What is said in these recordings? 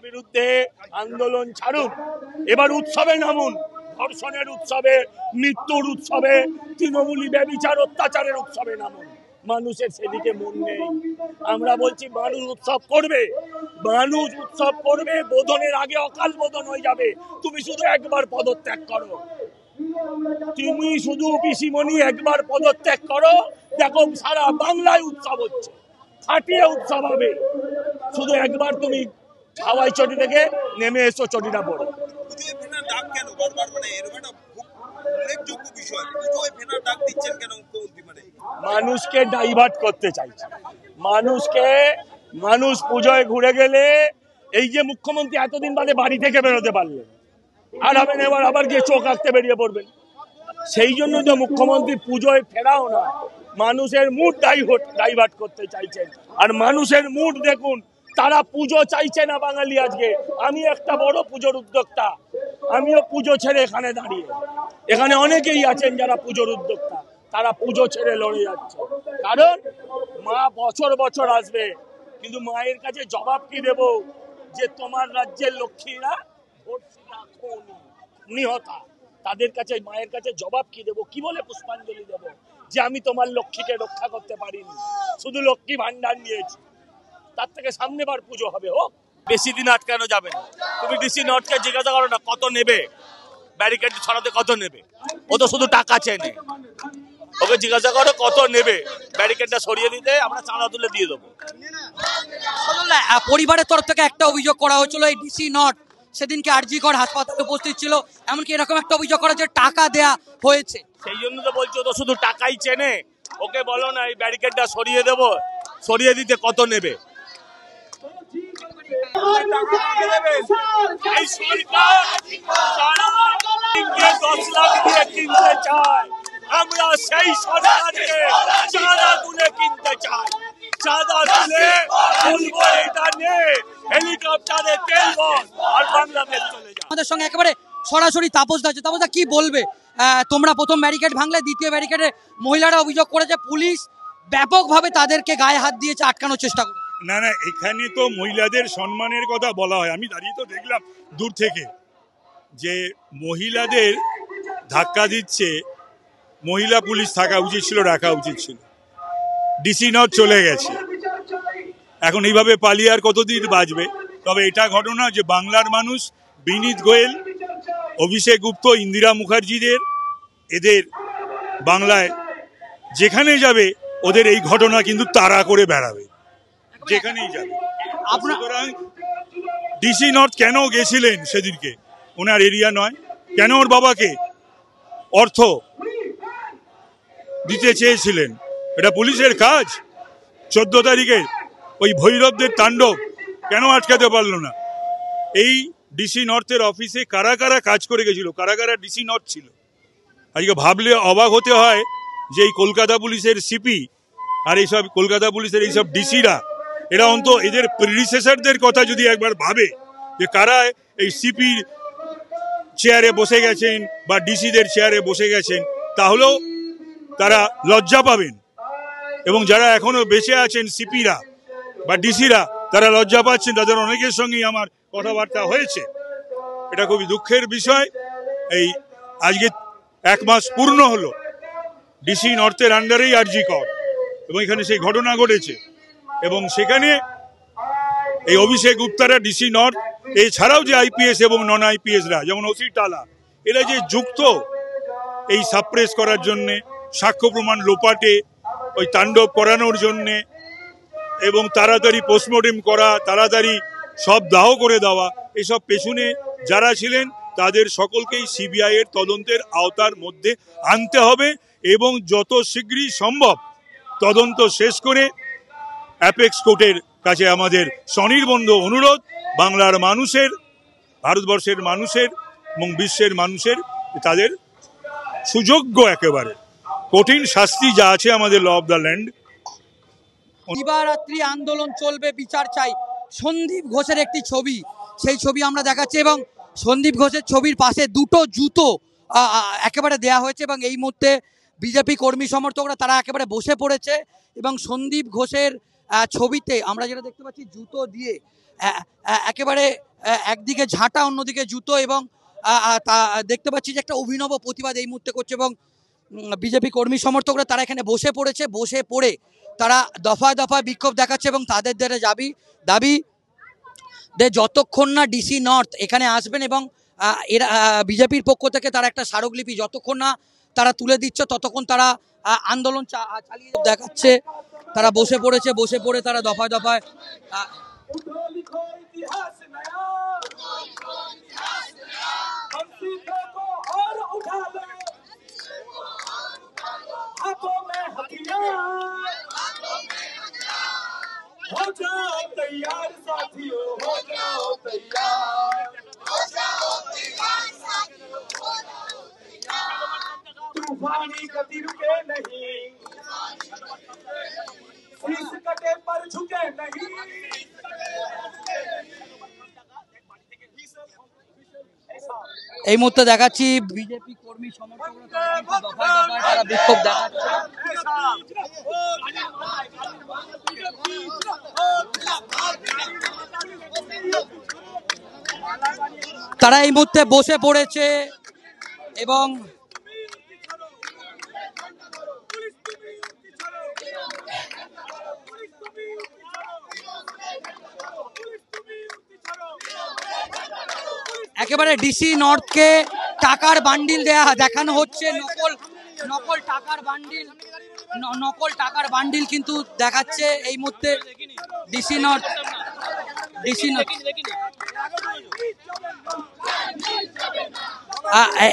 বিরুদ্ধে আন্দোলন ছাড়ুন, এবার উৎসবে নামুন, ধর্ষণের উৎসবে, মৃত্যুর উৎসবে, তৃণমূলী ব্যভিচার অত্যাচারের উৎসবে নামুন। মানুষের সেদিকে মন নেই। আমরা বলছি মানুষ উৎসব করবে, মানুষ উৎসব করবে, বোধনের আগে অকাল বোধন হয়ে যাবে। তুমি শুধু একবার পদত্যাগ করো, তুমি শুধু পিসিমণি একবার পদত্যাগ করো, দেখো সারা বাংলায় উৎসব হচ্ছে, ফাটিয়ে উৎসব হবে। শুধু একবার তুমি হাওয়াই চটি থেকে নেমে এসো, চটিটা পড়ো। মানুষকে ডাইভার্ট করতে চাইছে, মানুষ পুজোয় ঘুরে গেলে, এই যে মুখ্যমন্ত্রী এতদিন বাদে বাড়ি থেকে বেরোতে পারলেন, আর হবেন এবার আবার গিয়ে চোখ আঁকতে বেরিয়ে পড়বেন। সেই জন্য যে মুখ্যমন্ত্রী পুজোয় ফেরাও না, মানুষের মুড ডাইভার্ট করতে চাইছেন। আর মানুষের মুড দেখুন, তারা পুজো চাইছে না বাঙালি আজকে। আমি একটা বড় পুজোর উদ্যোক্তা, আমিও পুজো ছেড়ে এখানে দাঁড়িয়ে, এখানে অনেকেই আছেন যারা পুজোর উদ্যোক্তা, তারা পুজো ছেড়ে লড়ে যাচ্ছে। কারণ মা বছর বছর আসবে, কিন্তু মায়ের কাছে জবাব কি দেব যে তোমার রাজ্যের লক্ষ্মীরা নিহতা, তাদের কাছে মায়ের কাছে জবাব কি দেব, কি বলে পুষ্পাঞ্জলি দেব যে আমি তোমার লক্ষ্মীকে রক্ষা করতে পারিনি, শুধু লক্ষ্মী ভান্ডার নিয়েছি। তার থেকে সামনেবার পুজো হবে, হোক, বেশি দিন আটকানো যাবে না। তুমি ডিসি নর্থকে জিজ্ঞাসা করো না কত নেবে, ব্যারিকেড ছড়াতে কত নেবে, ও তো শুধু টাকা চেনে। ওকে জিজ্ঞাসা করো কত নেবে ব্যারিকেডটা সরিয়ে দিতে, আমরা চাঁদা তুলে দিয়ে দেবো। পরিবারের তরফ থেকে একটা অভিযোগ করা হয়েছিল, এই ডিসি নর্থ সেদিনকে আরজি কর হাসপাতালে উপস্থিত ছিল, এমনকি এরকম একটা অভিযোগ করা যে টাকা দেয়া হয়েছে। সেই জন্য তো বলছো, তো শুধু টাকাই চেনে। ওকে বলো না এই ব্যারিকেডটা সরিয়ে দেবো, সরিয়ে দিতে কত নেবে। এই সরকার 10 লাখ দিয়ে কিনতে চায়, আমরা সেই সরকারকে চাঁদা তুলে কিনতে চাই। চাঁদা তুলে বলবো এটা নে, হেলিকপ্টারে তেল বল আর বাংলাদেশ চলে যায়। আমাদের সঙ্গে একেবারে সরাসরি তাপসদা আছে। তাপসদা কি বলবে, তোমরা প্রথম ব্যারিকেড ভাঙলে, দ্বিতীয় ব্যারিকেডে মহিলারা অভিযোগ করেছে পুলিশ ব্যাপকভাবে তাদেরকে গায়ে হাত দিয়েছে, আটকানোর চেষ্টা করে। না না, এখানে তো মহিলাদের সম্মানের কথা বলা হয়। আমি দাঁড়িয়ে তো দেখলাম দূর থেকে যে মহিলাদের ধাক্কা দিচ্ছে, মহিলা পুলিশ থাকা উচিত ছিল, রাখা উচিত ছিল। ডিসি নর্থ চলে গেছে, এখন এইভাবে পালিয়ে আর কতদিন বাঁচবে। তবে এটা ঘটনা যে বাংলার মানুষ বিনীত গোয়েল, অভিষেক গুপ্ত, ইন্দিরা মুখার্জিদের, এদের বাংলায় যেখানে যাবে ওদের এই ঘটনা কিন্তু তাড়া করে বেড়াবে, যেখানেই যাবে। সুতরাং ডিসি নর্থ কেন গেছিলেন সেদিনকে, ওনার এরিয়া নয়, কেন ওর বাবাকে অর্থ দিতে চেয়েছিলেন, এটা পুলিশের কাজ। 14 তারিখে ওই ভৈরবদের তাণ্ডব কেন আটকাতে পারলো না? এই ডিসি নর্থের অফিসে কারা কারা কাজ করে গেছিল, কারা কারা ডিসি নর্থ ছিল, আজকে ভাবলে অবাক হতে হয় যে এই কলকাতা পুলিশের সিপি আর এইসব কলকাতা পুলিশের এইসব ডিসিরা, এরা অন্তত এদের প্রিডিসেসরদের কথা যদি একবার ভাবে যে কারা এই সিপির চেয়ারে বসে গেছেন বা ডিসিদের চেয়ারে বসে গেছেন, তাহলেও তারা লজ্জা পাবেন। এবং যারা এখনো বেঁচে আছেন সিপিরা বা ডিসিরা, তারা লজ্জা পাচ্ছেন। তাদের অনেকের সঙ্গেই আমার কথাবার্তা হয়েছে। এটা খুবই দুঃখের বিষয়। এই আজকে 1 মাস পূর্ণ হলো ডিসি নর্থের আন্ডারেই আরজি কর, এবং এখানে সেই ঘটনা ঘটেছে। এবং সেখানে এই অভিষেক গুপ্তারা ডিসি নর্থ, এছাড়াও যে আইপিএস এবং নন আইপিএসরা যেমন ওসি টালা, এরা যে যুক্ত এই সাপ্রেস করার জন্যে, সাক্ষ্য প্রমাণ লোপাটে, ওই তাণ্ডব করানোর জন্যে, এবং তাড়াতাড়ি পোস্টমর্টেম করা, তাড়াতাড়ি সব দাহ করে দেওয়া, এসব পেছনে যারা ছিলেন তাদের সকলকেই সিবিআই এর তদন্তের আওতার মধ্যে আনতে হবে। এবং যত শীঘ্রই সম্ভব তদন্ত শেষ করে অ্যাপেক্স কোর্টের কাছে আমাদের স্বনির্বন্ধ অনুরোধ, বাংলার মানুষের, ভারতবর্ষের মানুষের এবং বিশ্বের মানুষের, তাদের সুযোগ্য একেবারে কঠিন শাস্তি যা আছে আমাদের ল অফ দ্য ল্যান্ড। দিবারাত্রি আন্দোলন চলবে, বিচার চাই। সন্দীপ ঘোষের একটি ছবি, সেই ছবি আমরা দেখাচ্ছি, এবং সন্দীপ ঘোষের ছবির পাশে দুটো জুতো একেবারে দেয়া হয়েছে, এবং এই মুহূর্তে বিজেপি কর্মী সমর্থকরা তারা একেবারে বসে পড়েছে। এবং সন্দীপ ঘোষের ছবিতে আমরা যেটা দেখতে পাচ্ছি, জুতো দিয়ে একেবারে একদিকে ঝাঁটা অন্যদিকে জুতো, এবং দেখতে পাচ্ছি যে একটা অভিনব প্রতিবাদ এই মুহূর্তে করছে, এবং বিজেপি কর্মী সমর্থকরা তারা এখানে বসে পড়েছে, বসে পড়ে তারা দফায় দফায় বিক্ষোভ দেখাচ্ছে এবং তাদের দাবি যতক্ষণ না ডিসি নর্থ এখানে আসবেন এবং এরা বিজেপির পক্ষ থেকে তারা একটা স্মারকলিপি যতক্ষণ না তারা তুলে দিচ্ছে ততক্ষণ তারা আন্দোলন চালিয়ে দেখাচ্ছে। তারা বসে পড়ে তারা দফায় দফায় हो जाओ तैयार साथियों, हो जाओ तैयार, हो जाओ तैयार साथियों, हो जाओ तैयार। तूफानी गति रुके नहीं, शीश कटे पर झुके नहीं। এই মুহূর্তে দেখাচ্ছি বিজেপি কর্মী সমর্থকরা দফায় দফায় তারা বিক্ষোভ দেখাচ্ছে। তারা এই মুহূর্তে বসে পড়েছে এবং একেবারে ডিসি নর্থকে টাকার বান্ডিল দেখানো হচ্ছে, নকল টাকার বান্ডিল কিন্তু দেখাচ্ছে এই মুহূর্তে ডিসি নর্থ।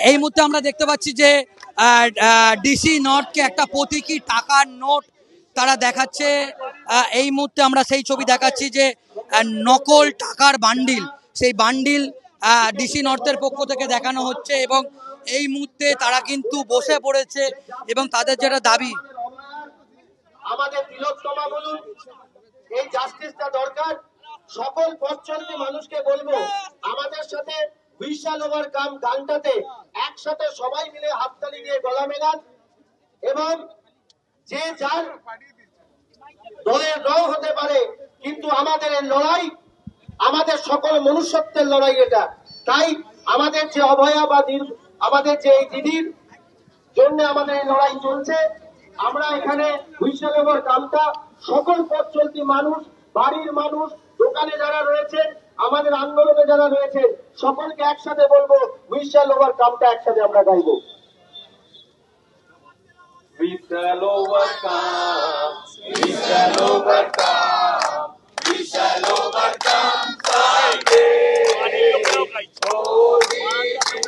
এই মুহূর্তে আমরা দেখতে পাচ্ছি যে ডিসি নর্থকে একটা প্রতীকী টাকার নোট তারা দেখাচ্ছে। এই মুহূর্তে আমরা সেই ছবি দেখাচ্ছি যে নকল টাকার বান্ডিল, সেই বান্ডিল ডিসি নর্থের পক্ষ থেকে দেখানো হচ্ছে এবং এই মুহূর্তে তারা কিন্তু বসে পড়েছে এবং তাদের যেটা দাবি, আমাদের তিলোত্তমা বলুন, এই জাস্টিসটা দরকার। সকল পথ চলতি মানুষকে বলবো আমাদের সাথে হুইসেল ওভার কাম গানটাতে একসাথে সবাই মিলে হাততালি দিয়ে গলা মেলান এবং যে যার দলের রং হতে পারে, কিন্তু আমাদের এই লড়াই আমাদের সকল মনুষ্যত্বের লড়াই এটা। তাই আমাদের যে অভয়া বা আমাদের যে এই দিদির জন্য আমাদের এই লড়াই চলছে, আমরা এখানে হুইসেল ওভার কামটা সকল পথ চলতি মানুষ, বাড়ির মানুষ, দোকানে যারা রয়েছেন, আমাদের আন্দোলনে যারা রয়েছেন সকলকে একসাথে বলবো হুইসেল ওভার কামটা একসাথে আমরা গাইবো। Whistle overcome, whistle overcome, whistle overcome Friday. Oh,